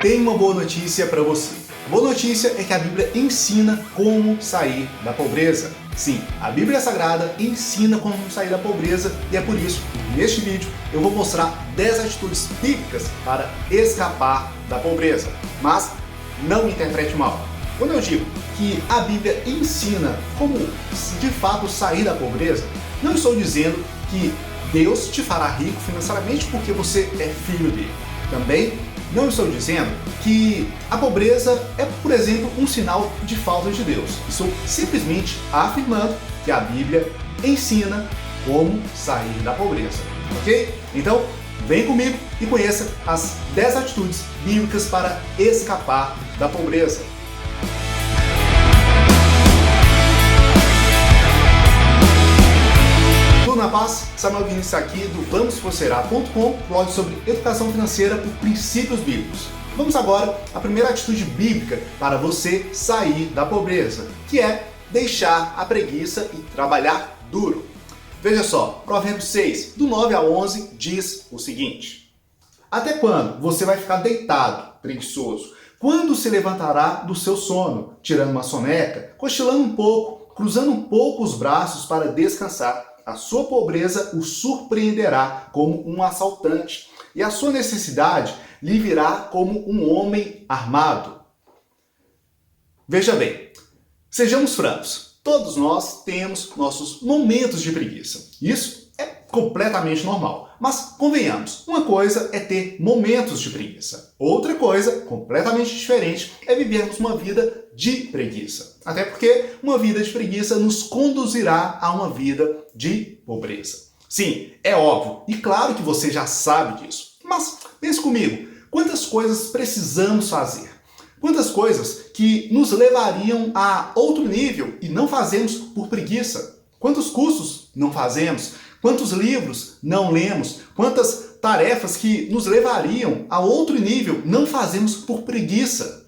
Tenho uma boa notícia para você. A boa notícia é que a Bíblia ensina como sair da pobreza. Sim, a Bíblia Sagrada ensina como sair da pobreza e é por isso que neste vídeo eu vou mostrar 10 atitudes bíblicas para escapar da pobreza. Mas não me interprete mal. Quando eu digo que a Bíblia ensina como de fato sair da pobreza, não estou dizendo que Deus te fará rico financeiramente porque você é filho dele. Também não estou dizendo que a pobreza é, por exemplo, um sinal de falta de Deus. Estou simplesmente afirmando que a Bíblia ensina como sair da pobreza, ok? Então, vem comigo e conheça as 10 atitudes bíblicas para escapar da pobreza. Tudo na paz? Samuel Vinícius aqui do VamosProsperar.com, blog sobre educação financeira por princípios bíblicos. Vamos agora à primeira atitude bíblica para você sair da pobreza, que é deixar a preguiça e trabalhar duro. Veja só, Provérbios 6, do 9 a 11, diz o seguinte: Até quando você vai ficar deitado, preguiçoso? Quando se levantará do seu sono, tirando uma soneca, cochilando um pouco, cruzando um pouco os braços para descansar? A sua pobreza o surpreenderá como um assaltante, e a sua necessidade lhe virá como um homem armado. Veja bem, sejamos francos, todos nós temos nossos momentos de preguiça. Isso é completamente normal. Mas convenhamos, uma coisa é ter momentos de preguiça. Outra coisa, completamente diferente, é vivermos uma vida de preguiça. Até porque uma vida de preguiça nos conduzirá a uma vida de pobreza. Sim, é óbvio, e claro que você já sabe disso. Mas pense comigo, quantas coisas precisamos fazer? Quantas coisas que nos levariam a outro nível e não fazemos por preguiça? Quantos cursos não fazemos? Quantos livros não lemos? Quantas tarefas que nos levariam a outro nível não fazemos por preguiça?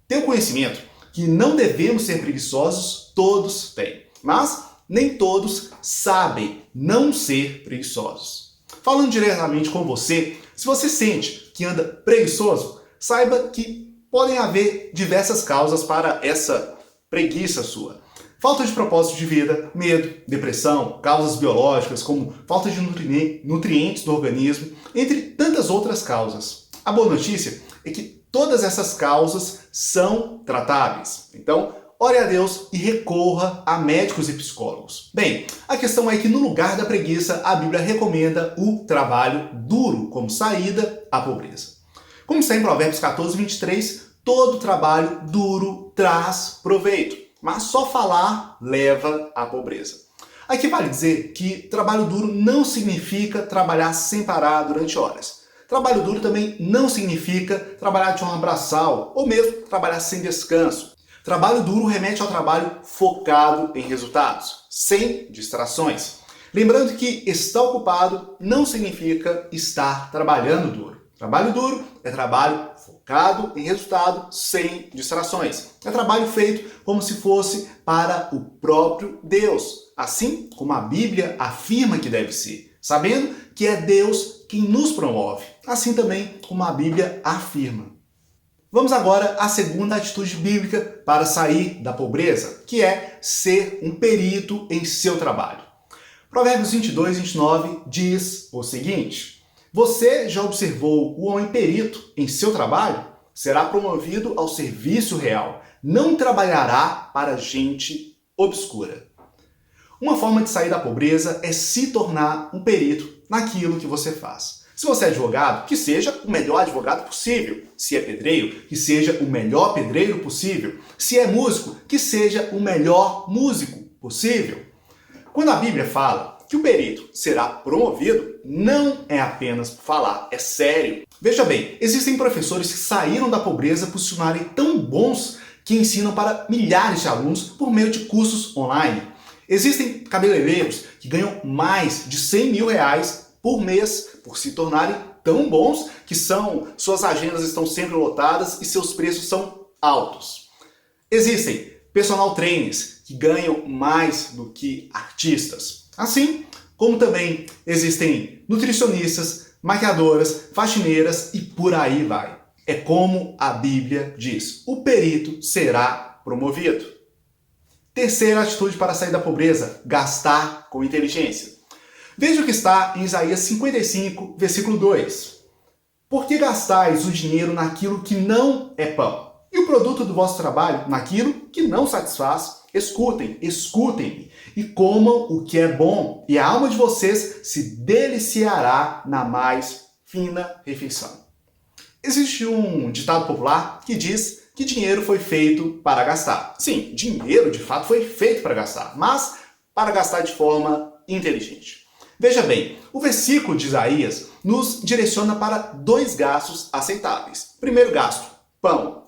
Tenho conhecimento que não devemos ser preguiçosos, todos têm. Mas nem todos sabem não ser preguiçosos. Falando diretamente com você, se você sente que anda preguiçoso, saiba que podem haver diversas causas para essa preguiça sua. Falta de propósito de vida, medo, depressão, causas biológicas como falta de nutrientes do organismo, entre tantas outras causas. A boa notícia é que todas essas causas são tratáveis. Então, ore a Deus e recorra a médicos e psicólogos. Bem, a questão é que no lugar da preguiça, a Bíblia recomenda o trabalho duro como saída à pobreza. Como está em Provérbios 14, 23, todo trabalho duro traz proveito. Mas só falar leva à pobreza. Aqui vale dizer que trabalho duro não significa trabalhar sem parar durante horas. Trabalho duro também não significa trabalhar de forma braçal ou mesmo trabalhar sem descanso. Trabalho duro remete ao trabalho focado em resultados, sem distrações. Lembrando que estar ocupado não significa estar trabalhando duro. Trabalho duro é trabalho focado em resultado, sem distrações. É trabalho feito como se fosse para o próprio Deus, assim como a Bíblia afirma que deve ser, sabendo que é Deus quem nos promove, assim também como a Bíblia afirma. Vamos agora à segunda atitude bíblica para sair da pobreza, que é ser um perito em seu trabalho. Provérbios 22, 29 diz o seguinte: Você já observou o homem perito em seu trabalho? Será promovido ao serviço real. Não trabalhará para gente obscura. Uma forma de sair da pobreza é se tornar um perito naquilo que você faz. Se você é advogado, que seja o melhor advogado possível. Se é pedreiro, que seja o melhor pedreiro possível. Se é músico, que seja o melhor músico possível. Quando a Bíblia fala que o perito será promovido, não é apenas por falar, é sério. Veja bem, existem professores que saíram da pobreza por se tornarem tão bons que ensinam para milhares de alunos por meio de cursos online. Existem cabeleireiros que ganham mais de 100 mil reais por mês por se tornarem tão bons que suas agendas estão sempre lotadas e seus preços são altos. Existem personal trainers que ganham mais do que artistas. Assim como também existem nutricionistas, maquiadoras, faxineiras e por aí vai. É como a Bíblia diz: o perito será promovido. Terceira atitude para sair da pobreza: gastar com inteligência. Veja o que está em Isaías 55, versículo 2. Por que gastais o dinheiro naquilo que não é pão? E o produto do vosso trabalho naquilo que não satisfaz? Escutem-me e comam o que é bom, e a alma de vocês se deliciará na mais fina refeição. Existe um ditado popular que diz que dinheiro foi feito para gastar. Sim, dinheiro de fato foi feito para gastar, mas para gastar de forma inteligente. Veja bem, o versículo de Isaías nos direciona para dois gastos aceitáveis. Primeiro gasto, pão,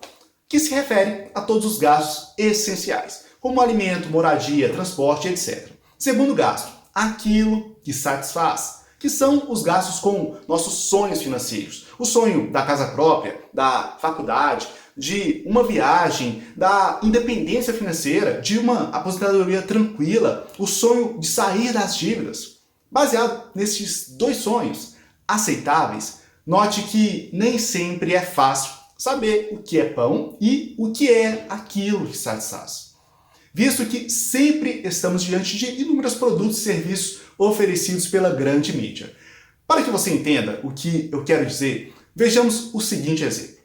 que se refere a todos os gastos essenciais, como alimento, moradia, transporte, etc. Segundo gasto, aquilo que satisfaz, que são os gastos com nossos sonhos financeiros. O sonho da casa própria, da faculdade, de uma viagem, da independência financeira, de uma aposentadoria tranquila, o sonho de sair das dívidas. Baseado nesses dois sonhos aceitáveis, note que nem sempre é fácil saber o que é pão e o que é aquilo que satisfaz, visto que sempre estamos diante de inúmeros produtos e serviços oferecidos pela grande mídia. Para que você entenda o que eu quero dizer, vejamos o seguinte exemplo.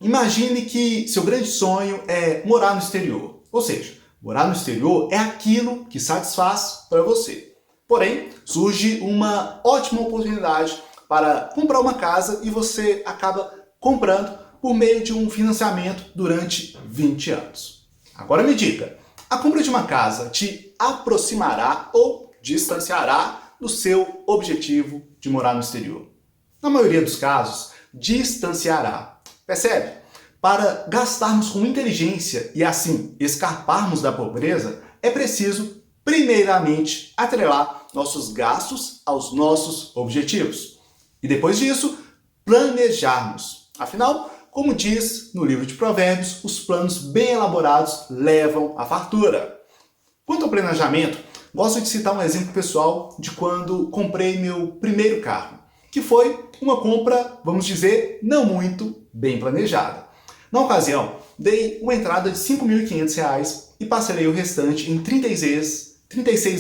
Imagine que seu grande sonho é morar no exterior, ou seja, morar no exterior é aquilo que satisfaz para você. Porém, surge uma ótima oportunidade para comprar uma casa e você acaba comprando por meio de um financiamento durante 20 anos. Agora me diga, a compra de uma casa te aproximará ou distanciará do seu objetivo de morar no exterior? Na maioria dos casos, distanciará. Percebe? Para gastarmos com inteligência e assim escaparmos da pobreza, é preciso, primeiramente, atrelar nossos gastos aos nossos objetivos. E depois disso, planejarmos. Afinal, como diz no livro de Provérbios, os planos bem elaborados levam à fartura. Quanto ao planejamento, gosto de citar um exemplo pessoal de quando comprei meu primeiro carro, que foi uma compra, vamos dizer, não muito bem planejada. Na ocasião, dei uma entrada de R$ 5.500 e parcelei o restante em 36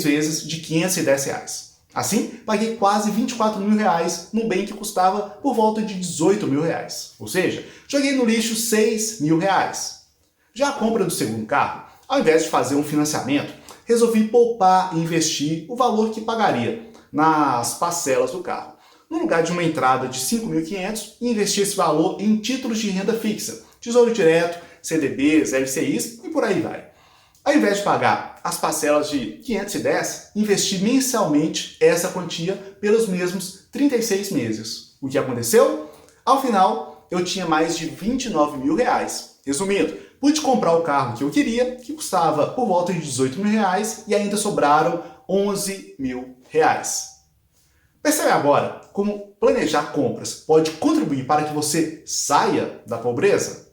vezes de R$ 510. Assim, paguei quase R$ 24.000 num bem que custava por volta de R$ 18.000. Ou seja, joguei no lixo R$ 6.000. Já a compra do segundo carro, ao invés de fazer um financiamento, resolvi poupar e investir o valor que pagaria nas parcelas do carro. No lugar de uma entrada de R$ 5.500, investi esse valor em títulos de renda fixa, Tesouro Direto, CDBs, LCIs e por aí vai. Ao invés de pagar as parcelas de 510, investi mensalmente essa quantia pelos mesmos 36 meses. O que aconteceu? Ao final, eu tinha mais de R$ 29.000. Resumindo, pude comprar o carro que eu queria, que custava por volta de R$ 18.000 e ainda sobraram R$ 11.000. Percebe agora como planejar compras pode contribuir para que você saia da pobreza?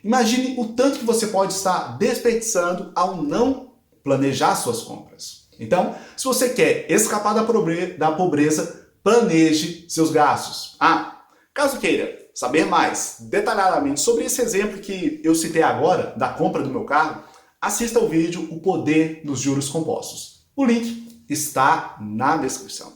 Imagine o tanto que você pode estar desperdiçando ao não planejar suas compras. Então, se você quer escapar da pobreza, planeje seus gastos. Caso queira saber mais detalhadamente sobre esse exemplo que eu citei agora, da compra do meu carro, assista ao vídeo O Poder dos Juros Compostos. O link está na descrição.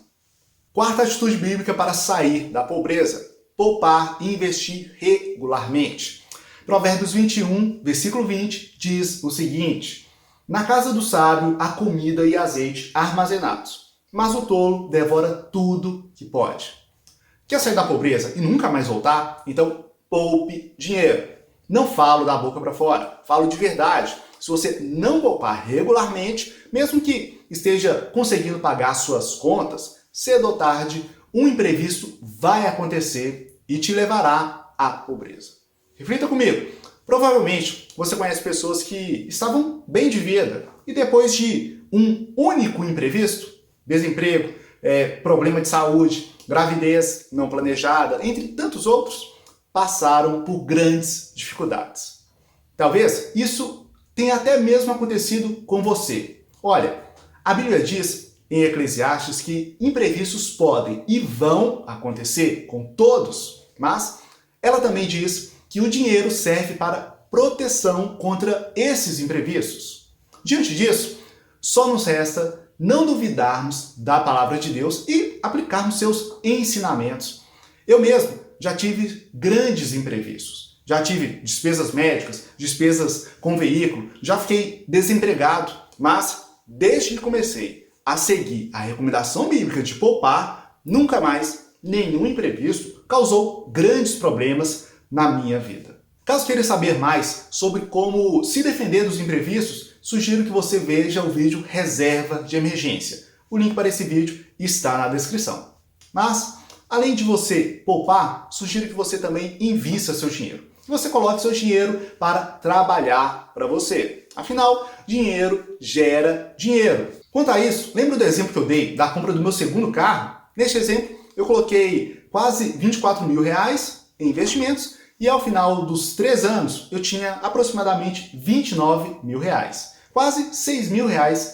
Quarta atitude bíblica para sair da pobreza: poupar e investir regularmente. Provérbios 21, versículo 20, diz o seguinte: na casa do sábio há comida e azeite armazenados, mas o tolo devora tudo que pode. Quer sair da pobreza e nunca mais voltar? Então poupe dinheiro. Não falo da boca para fora, falo de verdade. Se você não poupar regularmente, mesmo que esteja conseguindo pagar suas contas, cedo ou tarde, um imprevisto vai acontecer e te levará à pobreza. Reflita comigo. Provavelmente você conhece pessoas que estavam bem de vida e depois de um único imprevisto, desemprego, problema de saúde, gravidez não planejada, entre tantos outros, passaram por grandes dificuldades. Talvez isso tenha até mesmo acontecido com você. Olha, a Bíblia diz em Eclesiastes que imprevistos podem e vão acontecer com todos, mas Ela também diz que o dinheiro serve para proteção contra esses imprevistos. Diante disso, só nos resta não duvidarmos da palavra de Deus e aplicarmos seus ensinamentos. Eu mesmo já tive grandes imprevistos. Já tive despesas médicas, despesas com veículo, já fiquei desempregado, mas desde que comecei a seguir a recomendação bíblica de poupar, nunca mais nenhum imprevisto causou grandes problemas na minha vida. Caso queira saber mais sobre como se defender dos imprevistos, sugiro que você veja o vídeo Reserva de Emergência. O link para esse vídeo está na descrição. Mas, além de você poupar, sugiro que você também invista seu dinheiro. Que você coloque seu dinheiro para trabalhar para você. Afinal, dinheiro gera dinheiro. Quanto a isso, lembra do exemplo que eu dei da compra do meu segundo carro? Neste exemplo, eu coloquei quase R$24 mil em investimentos e ao final dos 3 anos eu tinha aproximadamente R$29 mil. Quase R$6 mil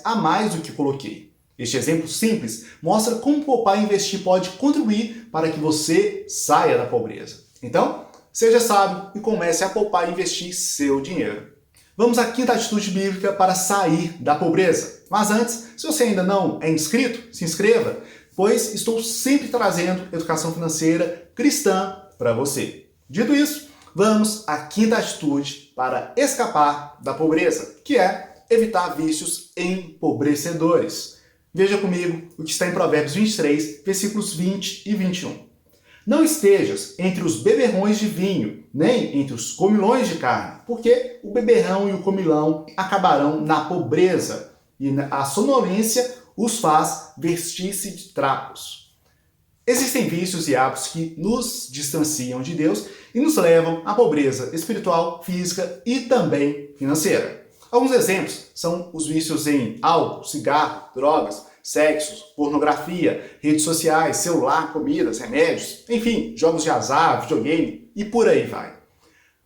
a mais do que coloquei. Este exemplo simples mostra como poupar e investir pode contribuir para que você saia da pobreza. Então, seja sábio e comece a poupar e investir seu dinheiro. Vamos à quinta atitude bíblica para sair da pobreza. Mas antes, se você ainda não é inscrito, se inscreva, pois estou sempre trazendo educação financeira cristã para você. Dito isso, vamos à quinta atitude para escapar da pobreza, que é evitar vícios empobrecedores. Veja comigo o que está em Provérbios 23, versículos 20 e 21. Não estejas entre os beberrões de vinho, nem entre os comilões de carne, porque o beberrão e o comilão acabarão na pobreza, e a sonolência os faz vestir-se de trapos. Existem vícios e hábitos que nos distanciam de Deus e nos levam à pobreza espiritual, física e também financeira. Alguns exemplos são os vícios em álcool, cigarro, drogas, sexo, pornografia, redes sociais, celular, comidas, remédios, enfim, jogos de azar, videogame e por aí vai.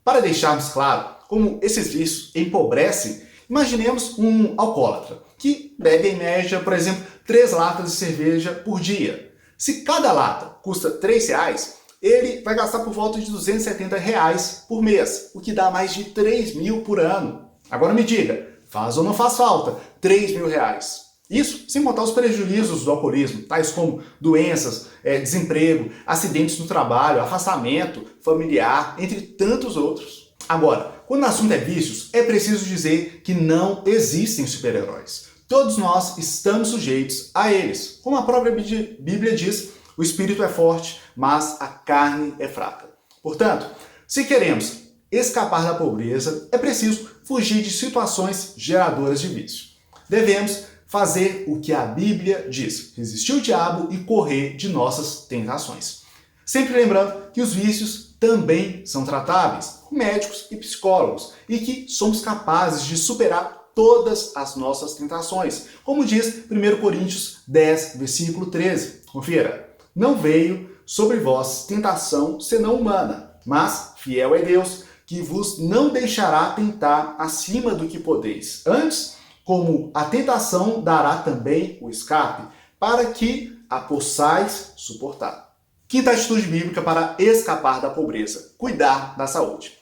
Para deixarmos claro como esses vícios empobrecem, imaginemos um alcoólatra que bebe em média, por exemplo, 3 latas de cerveja por dia. Se cada lata custa R$3, ele vai gastar por volta de R$270 por mês, o que dá mais de 3 mil por ano. Agora me diga, faz ou não faz falta 3 mil reais? Isso sem contar os prejuízos do alcoolismo, tais como doenças, desemprego, acidentes no trabalho, afastamento familiar, entre tantos outros. Agora, quando o assunto é vícios, é preciso dizer que não existem super-heróis. Todos nós estamos sujeitos a eles. Como a própria Bíblia diz, o espírito é forte, mas a carne é fraca. Portanto, se queremos escapar da pobreza, é preciso fugir de situações geradoras de vício. Devemos fazer o que a Bíblia diz, resistir o diabo e correr de nossas tentações. Sempre lembrando que os vícios também são tratáveis, com médicos e psicólogos, e que somos capazes de superar todas as nossas tentações, como diz 1 Coríntios 10, versículo 13. Confira, não veio sobre vós tentação senão humana, mas fiel é Deus, que vos não deixará tentar acima do que podeis. Antes, como a tentação dará também o escape, para que a possais suportar. Quinta atitude bíblica para escapar da pobreza: cuidar da saúde.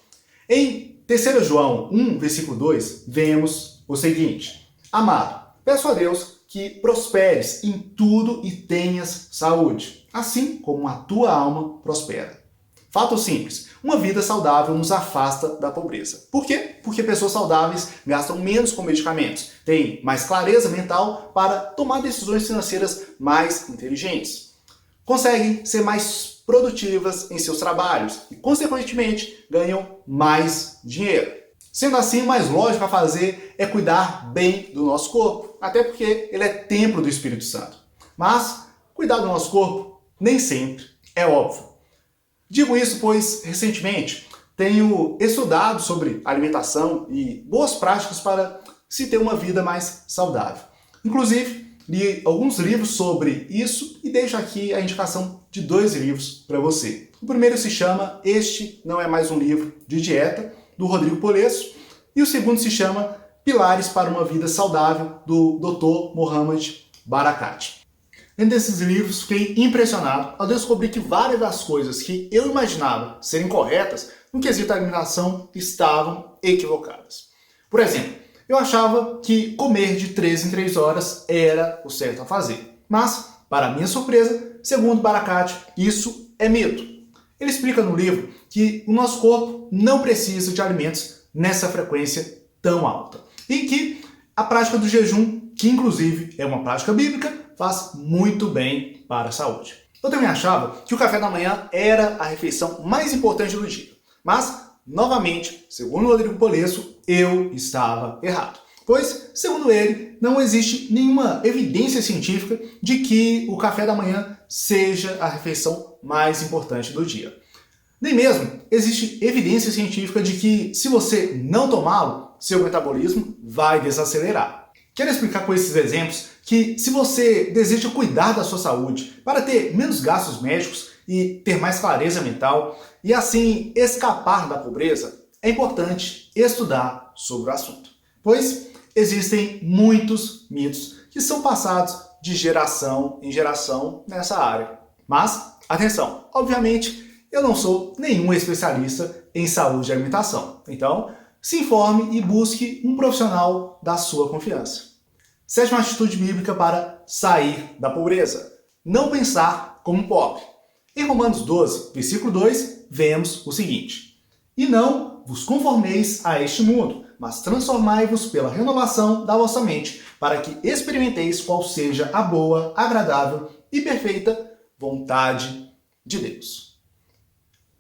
Em 3 João 1, versículo 2, vemos o seguinte: Amado, peço a Deus que prosperes em tudo e tenhas saúde, assim como a tua alma prospera. Fato simples, uma vida saudável nos afasta da pobreza. Por quê? Porque pessoas saudáveis gastam menos com medicamentos, têm mais clareza mental para tomar decisões financeiras mais inteligentes, conseguem ser mais produtivas em seus trabalhos e, consequentemente, ganham mais dinheiro. Sendo assim, o mais lógico a fazer é cuidar bem do nosso corpo, até porque ele é templo do Espírito Santo. Mas cuidar do nosso corpo nem sempre é óbvio. Digo isso pois, recentemente, tenho estudado sobre alimentação e boas práticas para se ter uma vida mais saudável. Inclusive, li alguns livros sobre isso e deixo aqui a indicação de 2 livros para você. O primeiro se chama Este Não É Mais Um Livro de Dieta, do Rodrigo Polesso, e o segundo se chama Pilares para uma Vida Saudável, do Dr. Mohamed Barakat. Lendo esses livros, fiquei impressionado ao descobrir que várias das coisas que eu imaginava serem corretas no quesito alimentação estavam equivocadas. Por exemplo, eu achava que comer de 3 em 3 horas era o certo a fazer. Mas, para minha surpresa, segundo Barakat, isso é mito. Ele explica no livro que o nosso corpo não precisa de alimentos nessa frequência tão alta. E que a prática do jejum, que inclusive é uma prática bíblica, faz muito bem para a saúde. Eu também achava que o café da manhã era a refeição mais importante do dia. Mas, novamente, segundo Rodrigo Polesso, eu estava errado. Pois, segundo ele, não existe nenhuma evidência científica de que o café da manhã seja a refeição mais importante do dia. Nem mesmo existe evidência científica de que, se você não tomá-lo, seu metabolismo vai desacelerar. Quero explicar com esses exemplos que, se você deseja cuidar da sua saúde para ter menos gastos médicos e ter mais clareza mental e assim escapar da pobreza, é importante estudar sobre o assunto. Pois existem muitos mitos que são passados de geração em geração nessa área. Mas, atenção, obviamente, eu não sou nenhum especialista em saúde e alimentação. Então, se informe e busque um profissional da sua confiança. Sétima atitude bíblica para sair da pobreza: não pensar como pobre. Em Romanos 12, versículo 2, vemos o seguinte: e não vos conformeis a este mundo, mas transformai-vos pela renovação da vossa mente, para que experimenteis qual seja a boa, agradável e perfeita vontade de Deus.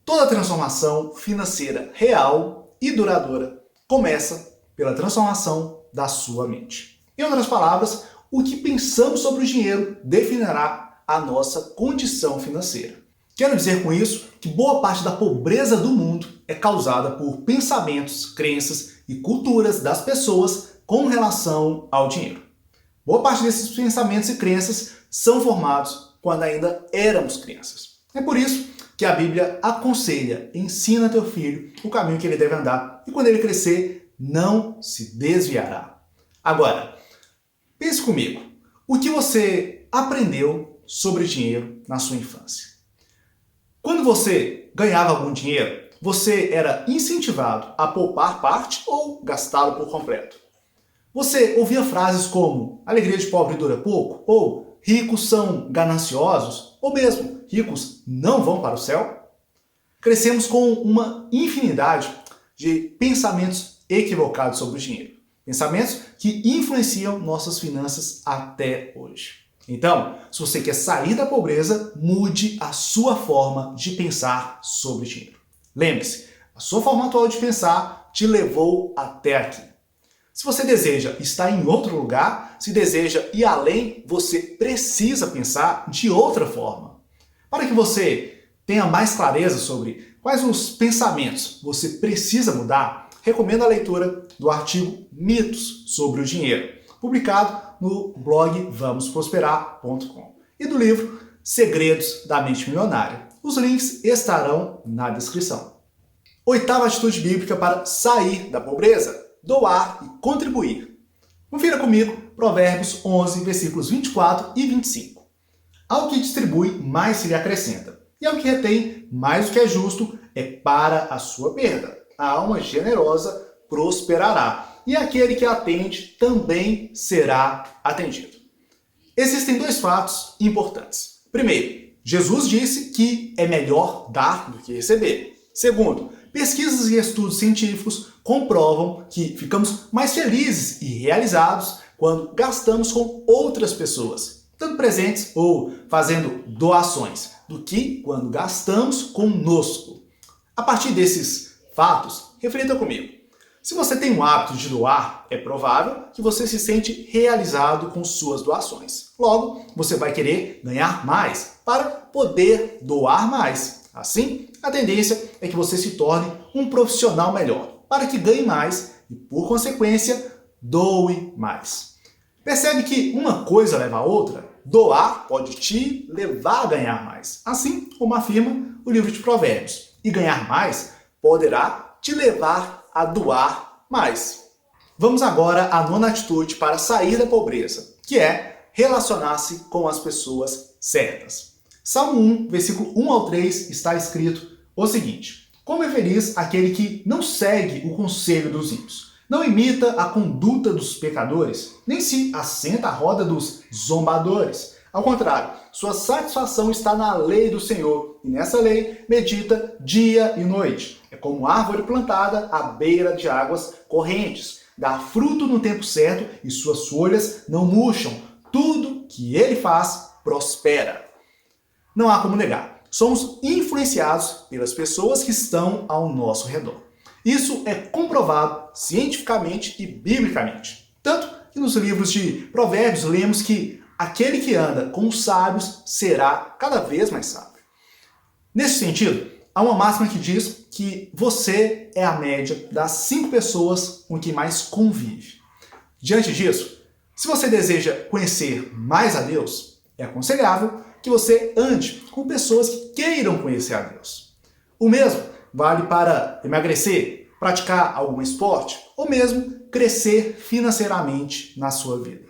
Toda transformação financeira real e duradoura começa pela transformação da sua mente. Em outras palavras, o que pensamos sobre o dinheiro definirá a nossa condição financeira. Quero dizer com isso que boa parte da pobreza do mundo é causada por pensamentos, crenças e culturas das pessoas com relação ao dinheiro. Boa parte desses pensamentos e crenças são formados quando ainda éramos crianças. É por isso que a Bíblia aconselha: ensina teu filho o caminho que ele deve andar, e quando ele crescer, não se desviará. Agora, pense comigo, o que você aprendeu sobre dinheiro na sua infância? Quando você ganhava algum dinheiro, você era incentivado a poupar parte ou gastá-lo por completo? Você ouvia frases como alegria de pobre dura pouco, ou ricos são gananciosos, ou mesmo ricos não vão para o céu? Crescemos com uma infinidade de pensamentos equivocados sobre o dinheiro. Pensamentos que influenciam nossas finanças até hoje. Então, se você quer sair da pobreza, mude a sua forma de pensar sobre dinheiro. Lembre-se, a sua forma atual de pensar te levou até aqui. Se você deseja estar em outro lugar, se deseja ir além, você precisa pensar de outra forma. Para que você tenha mais clareza sobre quais os pensamentos você precisa mudar, recomendo a leitura do artigo Mitos sobre o Dinheiro, publicado no blog vamosprosperar.com, e do livro Segredos da Mente Milionária. Os links estarão na descrição. Oitava atitude bíblica para sair da pobreza: doar e contribuir. Confira comigo Provérbios 11, versículos 24 e 25. Ao que distribui, mais se lhe acrescenta, e ao que retém, mais o que é justo é para a sua perda. A alma generosa prosperará, e aquele que atende também será atendido. Existem dois fatos importantes. Primeiro, Jesus disse que é melhor dar do que receber. Segundo, pesquisas e estudos científicos comprovam que ficamos mais felizes e realizados quando gastamos com outras pessoas, dando presentes ou fazendo doações, do que quando gastamos conosco. A partir desses fatos, reflita comigo. Se você tem o hábito de doar, é provável que você se sente realizado com suas doações. Logo, você vai querer ganhar mais para poder doar mais. Assim, a tendência é que você se torne um profissional melhor, para que ganhe mais e, por consequência, doe mais. Percebe que uma coisa leva a outra? Doar pode te levar a ganhar mais, assim como afirma o livro de Provérbios. E ganhar mais poderá te levar a doar mais. Vamos agora à nona atitude para sair da pobreza, que é relacionar-se com as pessoas certas. Salmo 1, versículo 1 ao 3 está escrito o seguinte: Como é feliz aquele que não segue o conselho dos ímpios, não imita a conduta dos pecadores, nem se assenta à roda dos zombadores. Ao contrário, sua satisfação está na lei do Senhor, e nessa lei medita dia e noite. É como árvore plantada à beira de águas correntes, dá fruto no tempo certo e suas folhas não murcham. Tudo que ele faz prospera. Não há como negar. Somos influenciados pelas pessoas que estão ao nosso redor. Isso é comprovado cientificamente e biblicamente. Tanto que nos livros de Provérbios lemos que aquele que anda com os sábios será cada vez mais sábio. Nesse sentido, há uma máxima que diz que você é a média das 5 pessoas com que mais convive. Diante disso, se você deseja conhecer mais a Deus, é aconselhável que você ande com pessoas que queiram conhecer a Deus. O mesmo vale para emagrecer, praticar algum esporte ou mesmo crescer financeiramente na sua vida.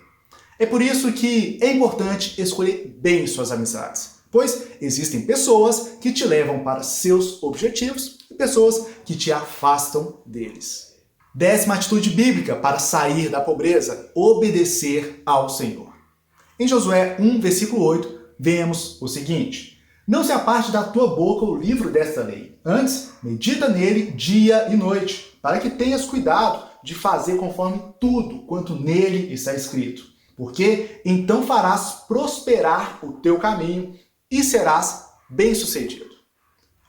É por isso que é importante escolher bem suas amizades, pois existem pessoas que te levam para seus objetivos e pessoas que te afastam deles. 10ª atitude bíblica para sair da pobreza: obedecer ao Senhor. Em Josué 1, versículo 8, vemos o seguinte: Não se aparte da tua boca o livro desta lei. Antes, medita nele dia e noite, para que tenhas cuidado de fazer conforme tudo quanto nele está escrito. Porque então farás prosperar o teu caminho e serás bem-sucedido.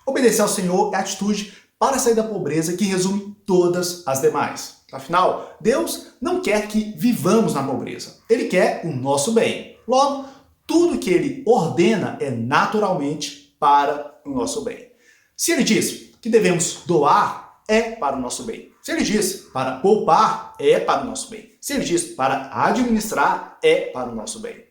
Obedecer ao Senhor é a atitude para sair da pobreza que resume todas as demais. Afinal, Deus não quer que vivamos na pobreza. Ele quer o nosso bem. Logo, tudo que Ele ordena é naturalmente para o nosso bem. Se Ele diz que devemos doar, é para o nosso bem. Se Ele diz para poupar, é para o nosso bem. Se Ele diz para administrar, é para o nosso bem.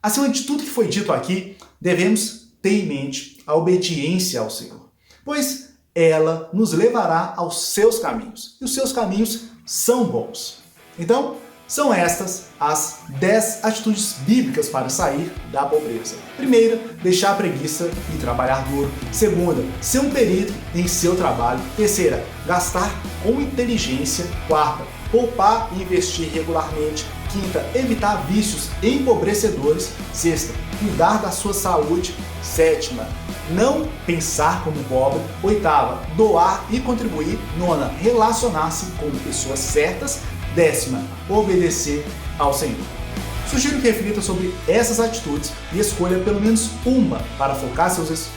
Acima de tudo que foi dito aqui, devemos ter em mente a obediência ao Senhor, pois ela nos levará aos seus caminhos, e os seus caminhos são bons. Então, são estas as 10 atitudes bíblicas para sair da pobreza. Primeira, deixar a preguiça e trabalhar duro. Segunda, ser um perito em seu trabalho. Terceira, gastar com inteligência. Quarta, poupar e investir regularmente. Quinta, evitar vícios empobrecedores. Sexta, cuidar da sua saúde. Sétima, não pensar como pobre. Oitava, doar e contribuir. Nona, relacionar-se com pessoas certas. 10ª, obedecer ao Senhor. Sugiro que reflita sobre essas atitudes e escolha pelo menos uma para focar seus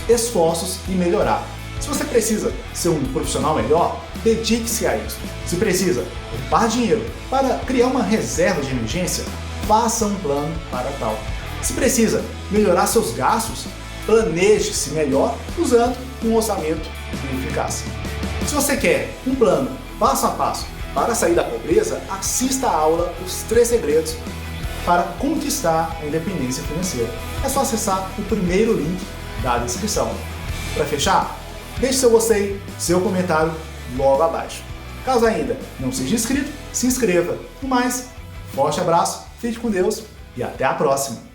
esforços e melhorar. Se você precisa ser um profissional melhor, dedique-se a isso. Se precisa poupar dinheiro para criar uma reserva de emergência, faça um plano para tal. Se precisa melhorar seus gastos, planeje-se melhor usando um orçamento eficaz. Se você quer um plano passo a passo para sair da pobreza, assista a aula Os 3 Segredos para conquistar a independência financeira. É só acessar o primeiro link da descrição. Para fechar, deixe seu gostei, seu comentário logo abaixo. Caso ainda não seja inscrito, se inscreva. No mais, forte abraço, fique com Deus e até a próxima!